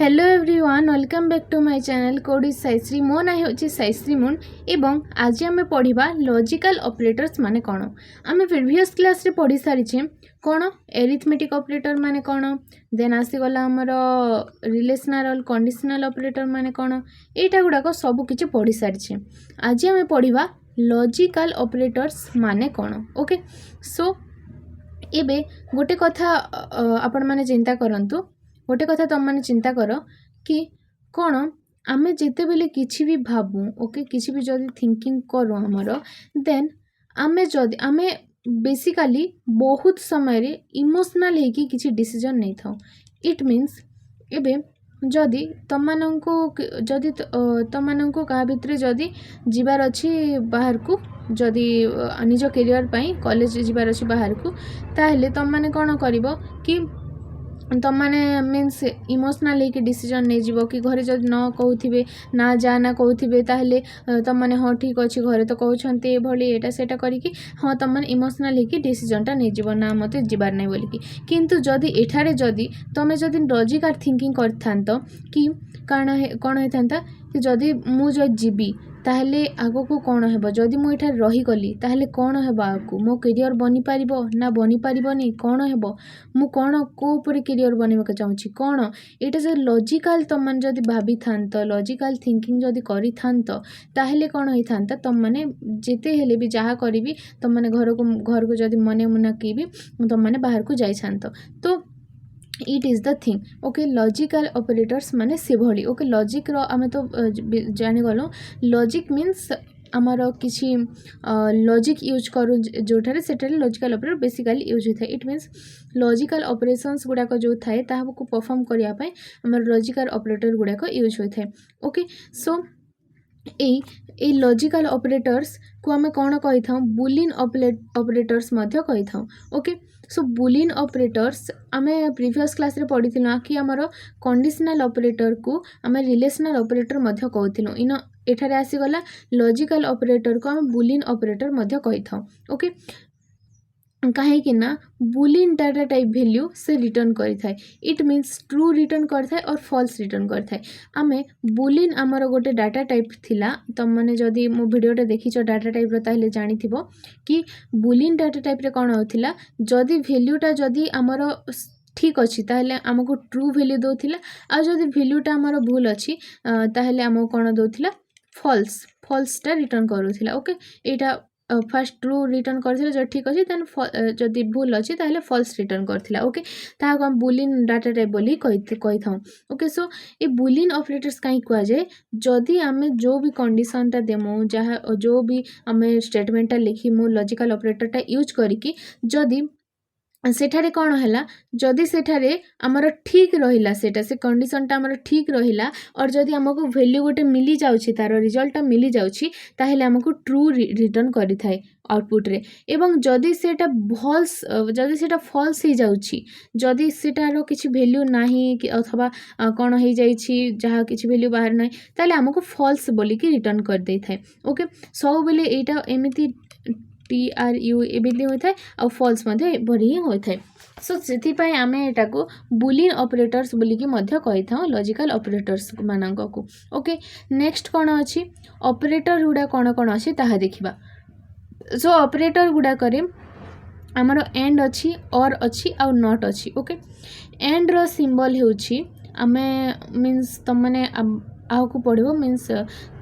Hello everyone welcome back to my channel code is Saishree. मो ना होची साइश्री मुन एवं आज आम पढ़ा लॉजिकल ऑपरेटर्स माने कौन। आम प्रीवियस क्लास रे पढ़ी सारी कौन एरिथमेटिक ऑपरेटर माने कौन, देन आसीगला आमर रिलेशनल कंडीशनल ऑपरेटर माने कौन, एटा गुड़ाक सब किछि पढ़ी सारी। आज आम पढ़ा लॉजिकल ऑपरेटर्स माने कौन। ओके, सो एबे गोटे कथा आपण माने चिंता करंतु, गोटे कथा तुम मैंने चिंता कर कि कौन आमे जिते बेले किसी भी भाबू, ओके, किसी भी जदि थिंकिंग करूँ आमर, देन आमे जदि आमे बेसिकली बहुत समय रे इमोशनल होगी किसी डिसीजन नहीं था। इट मीन्स एबे जदि तमको क्या भितर जदि जीवार अच्छी बाहर को, जदि निज कैरियर पाई कॉलेज जीवार अच्छी बाहर को, ताहले तुम माने कौन करिवो कि तुम मैंने मीन्स इमोशनल होकर डिसीजन नहीं जीव कि घरे जब न कहूथे ना जा ना कहूथे ताहले तुम मैंने हाँ ठीक अच्छे घरे तो कहते ये भाई एटा सेटा करिकी हाँ तुम मैंने इमोशनल होकर डिसीजनटा नहीं जीव ना मत जीवार नहीं बोलिकी। किंतु जदि एठारे जदि तुम जदि लॉजिकल थिंकिंग करथांत कि कौन होता कि जदि मुझे जीवी ताहले आगो को कौन हेबो, जदि मु एठा रही गली ताहले कौन हेबो, आगो मो करियर बनी पारिबो ना बनी पारिबोनी, कौन हेबो, मु कौन को ऊपर करियर बनवाक चाहूँगी कौन, एटा जो लॉजिकल तुम मैंने जदि भाभी थांत, लॉजिकल थिंकिंग जदि करि थांत ताहले कौन होई थांता, तुम मैंने जेते हेले भी जहाँ करी तुम मैंने घर को जदि मने मुना की भी तुम मैंने बाहर को जाई थांत। तो it is the thing. Okay, logical operators माने से भली। ओके, लॉजिक रो आमे तो जानी गलो लॉजिक मीन्स आमर किसी लॉजिक यूज करूँ जोठारे सेठारे लॉजिकल ऑपरेटर बेसिकली यूज होता है। इट मीन्स लॉजिकल ऑपरेशंस गुड़ाक जो थाए ताहाको परफॉर्म करने आमर लॉजिकल ऑपरेटर गुड़ाक यूज होता है। Okay, so a logical operators को आमे कौन कही था, बुलियन ऑपरेटर्स मध्य कही था। ओके, सो बुलियन ऑपरेटर्स आमे प्रीवियस क्लास रे पढ़ी थिला कि आमर कंडीशनल ऑपरेटर को आमे रिलेशनल ऑपरेटर मध्य कहथिलु। इन एठारे आसीगला लॉजिकल ऑपरेटर को आमे बुलियन ऑपरेटर मध्य कही था। ओके, कहीं ना बुलियन डाटा टाइप वैल्यू से रिटर्न करें, इट मीन्स ट्रू रिटर्न करें और फॉल्स रिटर्न करें। आमे बुलियन आमर गोटे डाटा टाइप थिला, तुम मैंने जदि मो वीडियोटा देखिछ डाटा टाइप रो ताहले जानिथिबो कि बुलियन डाटा टाइप रे कोन होथिला, जदि वैल्यूटा जदि आमर ठीक अच्छी ताहले आमको ट्रू वैल्यू दोथिला, आ जदि वैल्यूटा आमर भूल अच्छी ताहले आमको कोन दोथिला, फॉल्सटा रिटर्न करूथिला। ओके, एटा फास्ट ट्रू रिटर्न करथिला जो ठीक अच्छे, देन जदि भूल अच्छी ताहले फॉल्स रिटर्न करथिला। ओके, ताहाको हम बुलियन डाटा टाइप बोली कही था। ओके, सो ए बुलियन ऑपरेटर्स कहीं कह जाए, जदि आमे जो भी कंडीशनटा देमु, जहाँ जो भी आमे स्टेटमेंटटा लिखिमु लॉजिकल ऑपरेटरटा यूज करिकी, जदि सेठारे कौन है, जदि सेठारे आमर ठीक रहिला सेटा से कंडीशनटा आमर ठीक रहिला और जदि आमको वैल्यू गोटे मिली जाउछि, तार रिजल्टटा मिली जाउछि, ताहले आमको ट्रू रिटर्न करि थाए आउटपुट रे। एवं जदि सेटा फॉल्स हो जाउछि, जदि सेटार किछि वैल्यू नाही कि अथवा कौन हो जाइछि जहाँ किछि वैल्यू बाहर नाही, ताहले आमको फॉल्स बोलिकी रिटर्न कर दे थाए। ओके, सब बेले एटा एमिति TRU एबिली होता है और फॉल्स मध्य भरी ही होता है। सो से आम एटा को बुलियन ऑपरेटर्स बोलिकी मध्य कही था लॉजिकल ऑपरेटर्स मानक को। ओके, नेक्स्ट कौन अच्छी ऑपरेटर गुड़ा कौन कौन अच्छी ताहा देखिबा। सो ऑपरेटर गुड़ा करे आमर एंड अच्छी और अच्छी आ नॉट अच्छी। ओके, एंड रो सिंबल होउछि आमे मीन्स तुम मैंने आहू पढ़ो मीन्स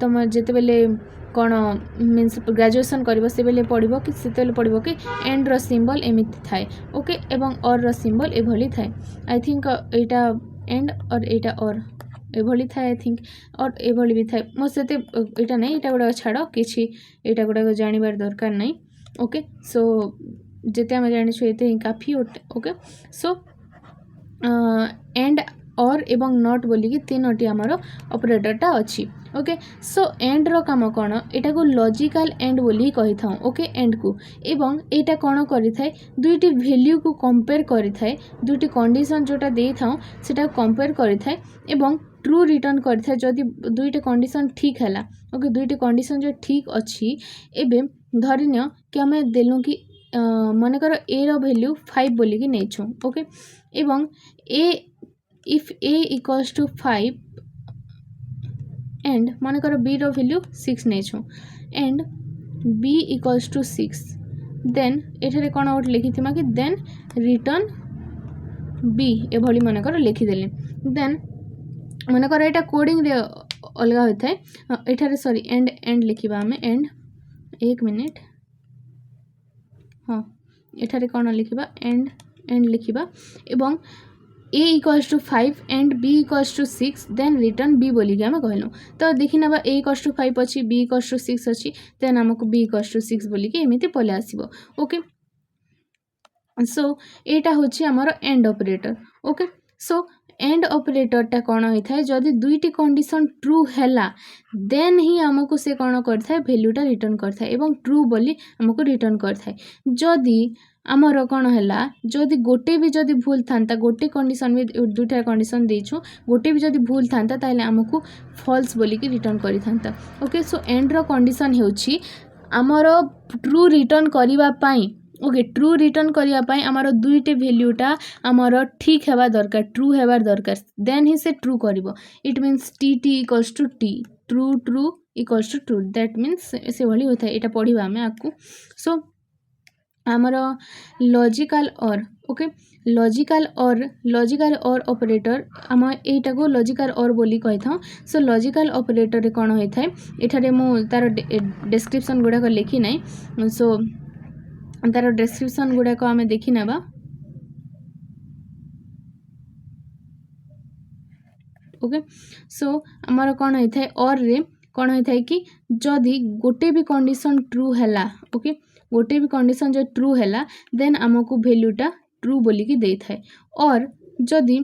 तुम जिते बेले कौन मीन्स ग्रेजुएशन कर से बेले पढ़ो कि से पढ़ो कि एंड रो सिंबल एमिति थाए। ओके, एवं और रो सिंबल एभली थाए। आई थिंक एटा एंड और एटा और एभली थाए, आई थिंक और एभली भी थाए। मो सेते एटा नहीं, एटा गुड़ा छाड़ किछि एटा गुड़ा जानिबार दरकार नहीं। ओके, सो जेते आमे जानिछु एते ही काफी। ओके, सो एंड और एवं नॉट बोलिकी तीनोटी आमर ऑपरेटरटा अच्छी। ओके, सो एंड रो काम कौन, एटा को लॉजिकल एंड बोली कही था। ओके, एंड को एवं एटा कौन करि थाए, दुईटी वैल्यू को कंपेयर करि थाए, दुईटी कंडीशन जोटा दे था सेटा कंपेयर करि थाए एवं ट्रू रिटर्न करि थाए जदि दुईटा कंडीशन ठीक हैला। ओके, दुईटी कंडीशन जो ठीक अच्छी, एबे धरिनियो कि आमे देलु कि मनकर ए रो वैल्यू 5 बोलिकी नेछु। ओके, एवं ए if a equals to 5 and मनकर b रो वैल्यू 6 नहीं and b equals to 6 then एठारे कौन गोटे लिखि कि देन रिटर्न b एभली मनकर लिखिदेली देन मनकर यहाँ कोडिंग रे अलग होता है एठारे सॉरी एंड एंड लिखा आम एंड एक मिनिट हाँ एठारे कौन लिखा एंड एंड लिखा एवं a equals to 5 and b equals to 6 then return b बोलिकी आम कहलु तो देखी ना a इक्वल्स टू 5 अच्छी b इक्वल्स टू 6 अच्छी देन आमको b इक्वल्स टू 6 बोलिकी एमती पलि आसो ओके सो यहाँ हूँ आमर and operator okay so and ऑपरेटरटा कौन होता है जदि दुईटी कंडीशन ट्रू हैला देन ही आमको से कौन करता है वैल्यूटा रिटर्न करता है एवं ट्रू बोली आमको रिटर्न करता है जदि आमर कौन है जदि गोटे भी जदि भूल था गोटे कंडीशन भी दुटा कंडीशन देचु गोटे भी जदि भूल था ताहले आमको फॉल्स बोलिकी रिटर्न करि थांता ओके सो एंड रो कंडीशन होछि आमर ट्रू रिटर्न करिवा पाई ओके ट्रू रिटर्न करने आमर दुईटे भैल्यूटा आमर ठीक है दरकार ट्रू हेबार दरकार देन ही से ट्रू करिवो it means T T equals to T true true equals to true that means से भली होता है यहाँ पढ़ा आम आपको सो आमर लॉजिकल और ओके लॉजिकल और ऑपरेटर आम एटा को लॉजिकल और बोली कही था सो लॉजिकल ऑपरेटर कौन होता है एठारे मु तार डिस्क्रिप्शन गुड़ाक लिखी ना सो तार डिस्क्रिप्शन गुड़ाक आम देखी नेबा ओके सो आमर कौन होता है और रे कौन होता है कि जदि गोटे भी कंडीशन ट्रू हैला ओके गोटे भी कंडीशन जो ट्रू हैला देन आमको वैल्यूटा ट्रू बोलिकी दे थाए और जदि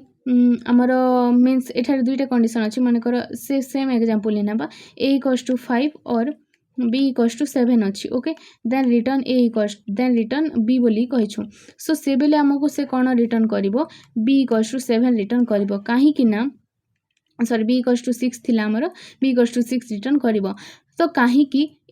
आमर मीन्स एठारे दुईटा कंडीशन अच्छी मनकर से सेम एग्जांपल नेबा a इक्वल्स टू 5 और b इक्वल्स टू 7 अच्छी okay then return a equals then return b बोली कहिछु सो से बेले आमको से कौन रिटर्न करिवो b इक्वल्स टू 7 रिटर्न करिवो काहे कि ना सॉरी b इक्वल्स टू 6 थिला हमर b इक्वल्स टू 6 रिटर्न करिवो तो कहीं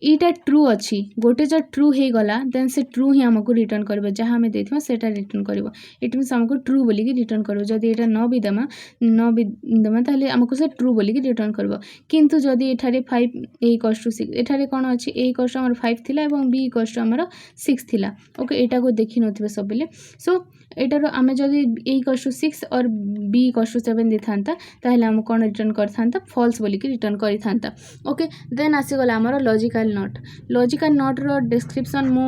ईटा ट्रू अच्छी गोटे जो ट्रू हो गला देन से ट्रू ही आमको रिटर्न कर जहाँ आम देथिबा सेटा रिटर्न कर इट मीन्स आमको ट्रू बोलिकी रिटर्न कर जदि एटा न भी देमा ताहले आमको से ट्रू बोलिकी रिटर्न कर किंतु जदि एठारे 5 a इक्वल्स टू 6 एठारे कौन अच्छी a इक्वल्स टू हमर 5 थिला एवं b इक्वल्स टू हमर 6 थिला ओके एटा को देखि नथिबे सब बेले सो एटार आम जदि a इक्वल्स टू 6 और b इक्वल्स टू 7 दे थांता ताहले हम कौन रिटर्न कर थांता फॉल्स बोलिकी रिटर्न करि थांता ओके देन आसीगला हमर लॉजिकल नॉट रो डिस्क्रिप्शन मु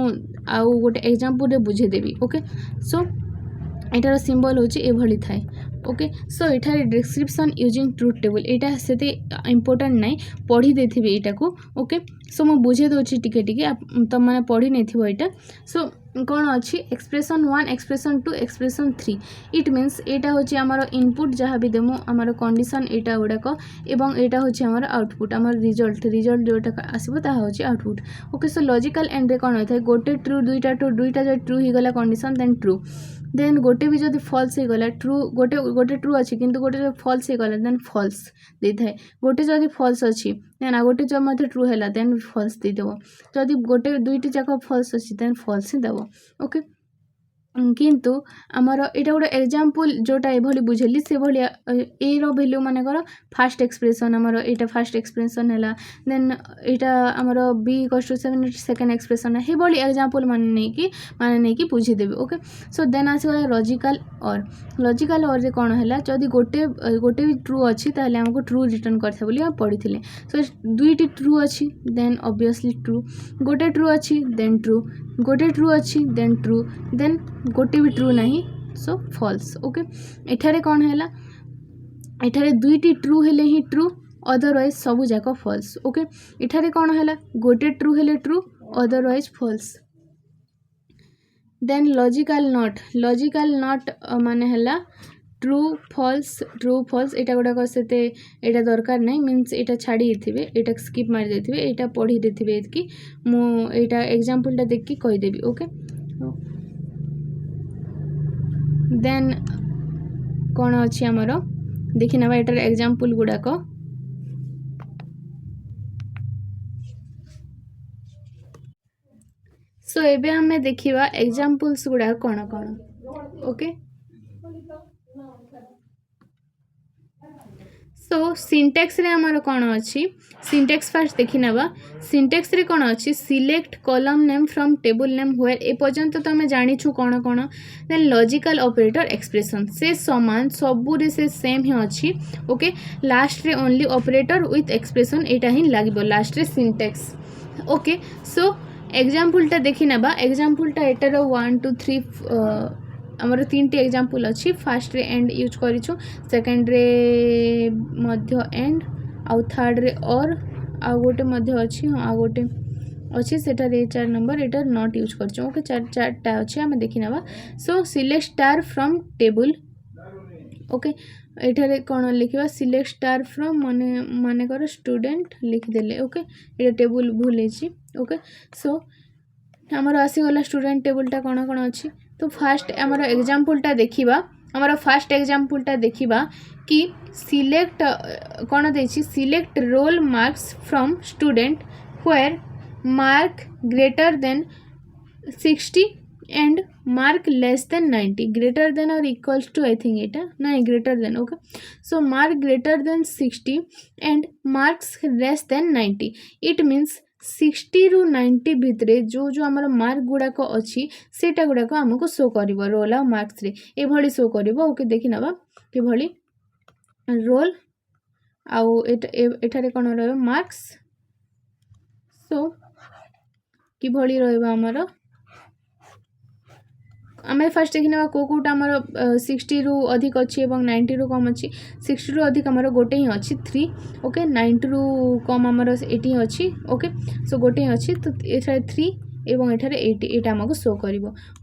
आउ गोटे एग्जांपल रे बुझे देबी ओके सो एटार सिंबल होची एभली थाए ओके सो एठारे डिस्क्रिप्शन यूजिंग ट्रुथ टेबल एटा सेते इंपोर्टेंट नाही पढ़ी देथिबे एटा को ओके सो मु बुझे दोछि टिके टिके तुम माने पढ़ी नेथिबो एटा सो कौन अच्छी expression 1 expression 2 expression 3 it means एटा होची हमर इनपुट जहाँ भी देमु हमर कंडीशन एटा गुड़ाक एवं एटा होची हमर आउटपुट हमर रिजल्ट जोटा आसीबो ता होची output okay so logical and रे कौन होता है गोटे ट्रू दुईटा जो ट्रू ही गला कंडीशन देन गोटे भी जब फॉल्स हो गला ट्रू गोटे ट्रू अच्छी किंतु गोटे जो फॉल्स हो गला देन फॉल्स दे थाए गोटे जदि फॉल्स अच्छी देन आ गोटे जो मते ट्रू हैला देन फॉल्स दे देबो जदि गोटे दुईटी जाक फॉल्स अच्छी देन फॉल्स ही देबो ओके किंतु आमर एटा गोटे एग्जांपल जोटा एभली बुझेली से भलिया ए रो वैल्यू मानेकर फास्ट एक्सप्रेशन आमर एटा फास्ट एक्सप्रेशन हैला देन एटा आमर b equals to 7 second expression है भली एग्जांपल माने कि बुझी देबे ओके सो देन आसीगला लॉजिकल और रे कोन हैला जदी गोटे भी ट्रू अच्छी ताहले हमको ट्रू रिटर्न करथे बोली हम पढ़िथिले सो दुईटी ट्रू अच्छी देन ऑब्वियसली ट्रू गोटे ट्रू अच्छी देन ट्रू गोटे ट्रू अच्छी देन ट्रू देन गोटे भी ट्रू नहीं सो फॉल्स ओके एठारे कौन हैला एठारे दुईटी ट्रू हेले ही ट्रू अदरवाइज सबू जाक फॉल्स ओके एठारे कौन हैला गोटे ट्रू हेले true otherwise false then logical not माने हैला ट्रू फॉल्स एटा गुड़ाक से एटा दरकार नहीं मीन्स एटा छाड़ी देथिबे एटा स्किप मार देथिबे एटा पढ़ी देथिबे एतकी मु एटा एग्जांपलटा देखि कहि देबी ओके देन कौन अच्छी आमर देखि नेबा एटार एग्जांपल गुड़ाक सो एबे हमें देखिबा एग्जांपल्स गुड़ा कौन ओके सो सिंटेक्स रे आमर कौन अच्छी सिंटेक्स फास्ट देखी ना सिंटेक्स रे कौन अच्छी select column name from table name हुए ए पर्यंत तो आम जाचु कौन कौन देन लॉजिकल ऑपरेटर एक्सप्रेशन से समान सबुरे से सेम ही अच्छी ओके लास्ट रे ओनली ऑपरेटर विथ एक्सप्रेशन एटा ही लगे लास्ट रे सिंटेक्स ओके सो एग्जांपलटा देखी ना एग्जांपलटा एटार 1 2 3 आमर 3टी एग्जांपल अच्छी फास्ट रे एंड यूज करिछु सेकंड रे मध्य एंड आउ थर्ड रे और आउ गोटे मध्य अच्छी हाँ आउ गोटे अच्छी सेटार 4 नंबर एटार नॉट यूज करछु ओके चारटा अच्छी आम देखी ना so select star from table okay एठारे कौन लिखा सिलेक्ट स्टार फ्रॉम माने कर स्टूडेंट लिखिदेले ओके ये टेबल भूल ओके सो आमर आसीगला स्टूडेंट टेबलटा कौन कौन अच्छी तो फास्ट आमर एग्जांपलटा देखिबा आमर फास्ट एग्जांपलटा देखिबा कि सिलेक्ट कौन देछि select roll marks from student where mark greater than 60 and mark less than 90 greater than और इक्वल्स टू आई थिंक एटा नहीं greater than okay so mark greater than 60 and marks less than 90 it means 60 रु 90 भितरे जो जो आमर mark गुड़ाक अच्छी सेटा गुड़ाक आमको शो कर रोल आ मार्क्स रे ए शो कर ओके देखी ना कि रोल आउ एठारे कौन रहा मार्क्स सो कि रमर आम फास्ट देखी ना कौटा आमर 60 रु अधिक अच्छी और 90 रु कम अच्छी 60 रु अधिक आमर गोटे ही अच्छी 3 ओके 90 रु कम आमर 80 अच्छी ओके सो गोटे ही अच्छी तो ये 3 एवं एठारे 80 एटा आमको शो कर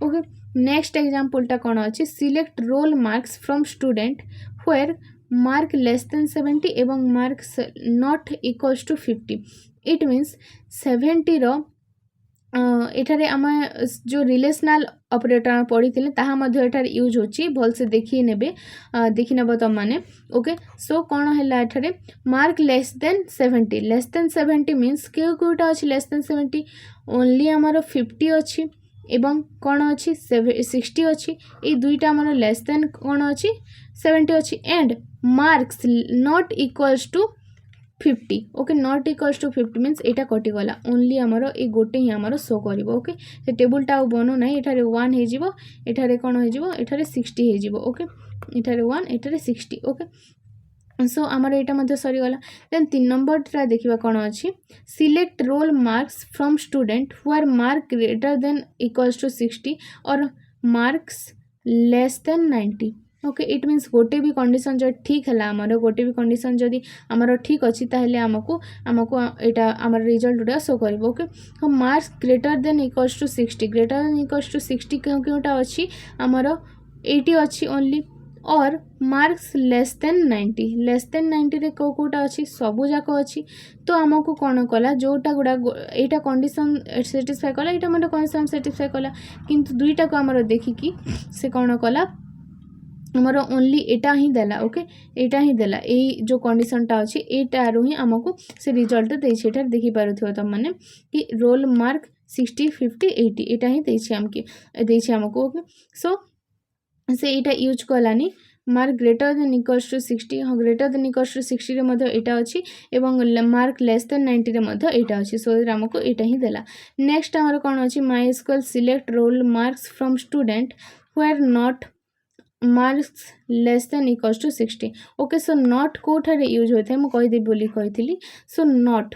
ओके नेक्स्ट एग्जांपलटा कौन अच्छी select roll marks from student where mark less than 70 एवं marks not equals to 50 it means 70 रो एठारे आम जो रिलेशनल ऑपरेटर पढ़ी थे ताहा मध्य एठारे यूज होची भल से देखी नेबे देखी नेब तुम माने ओके सो कौन है एठारे मार्क लेस देन 70 मीन्स कोटा अच्छी लेस देन 70 ओनली आमर 50 अच्छी एवं कौन अच्छी 60 अच्छी ये दुईटा आमर लेस देन कौन अच्छी 70 अच्छी and marks not equals to 50 okay not equals to 50 means एटा कटिगला ओनली आमर ए गोटे ही आमर शो कर ओके से टेबुलटा आ बनू ना एठारे 1 हो एठारे कौन हो एठारे 60 हो ओके एठारे 1 एठारे 60 ओके सो आमर एटा मध्य सरीगला देन 3 नंबरटा देखिबा कौन अच्छी select roll marks from student where mark greater than equals to 60 और marks less than 90 okay it means गोटे भी कंडीशन जो ठीक है आमर गोटे भी कंडीशन जदि आमर ठीक अच्छी ताहले आमको आमको एटा आमर रिजल्ट गुड़ा शो कर ओके तो marks greater than equals to 60 greater than equals to 60 क्योंटा अच्छी आमर 80 अच्छी ओनली और मार्क्स लेस देन 90 रे कोटा अच्छी सबू जाक अच्छी तो आमको कौन कला जोटा गुड़ा एटा कंडीशन सेटिस्फाई कला एटा मतलब कंडीशन सेटिस्फाई कला किंतु दुईटा को आमर देखिकी से कौन कला आमर ओनली एटा ही देला ओके एटा ही देला ए जो कंडीशनटा अच्छी एटारू ही आमको से रिजल्ट देछि एटा देखि पारुथियो त माने कि रोल मार्क 60 50 80 एटा ही देछि आमको ओके सो से एटा यूज कलानी mark greater than equals to 60 हाँ ग्रेटर देन इक्वल्स टू 60 रे मध्य एटा अच्छी एवं मार्क लेस देन 90 रे मध्य एटा अच्छी सो आमको एटा ही देला नेक्स्ट आमर कौन अच्छी MySQL select roll marks from student where not marks less than equals to 60 okay so not कोठारे यूज होता है मुझे बोली कही सो नॉट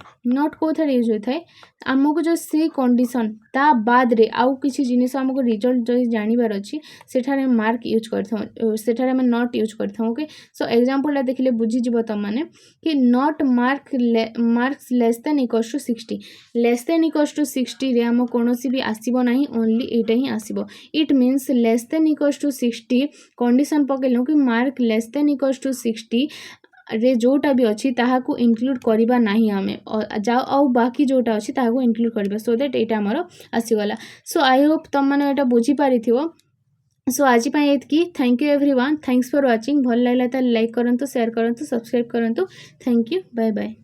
कोठारे यूज होता है आमको जो से कंडीशन ता बाद रे आउ किसी जिनिस आमको रिजल्ट जो जानिबार अच्छी सेठारे मार्क यूज करथां सेठारे हम नॉट यूज करथां ओके सो एग्जांपल देखिले बुझी जिवो त माने कि not marks less than equals to 60 less than equals to 60 रे हम कोनोसी भी आसीबो नाही ओनली एटा ही आसीबो it means less than equals to 60 condition पकेलु कि mark less than equals to 60 रे जोटा भी अच्छी ताहाकू इंक्लूड करबा नहीं आमे जाओ आउ बाकी जोटा अच्छी ताहाकू इंक्लूड करबा सो दैट एटा हमर आसीगला सो आई होप तुम माने एटा बुझी पारिथिबो सो आज एतकी thank you everyone thanks for watching भल लागला त लाइक करंतु शेयर करंतु सब्सक्राइब करंतु थैंक यू बाय बाय।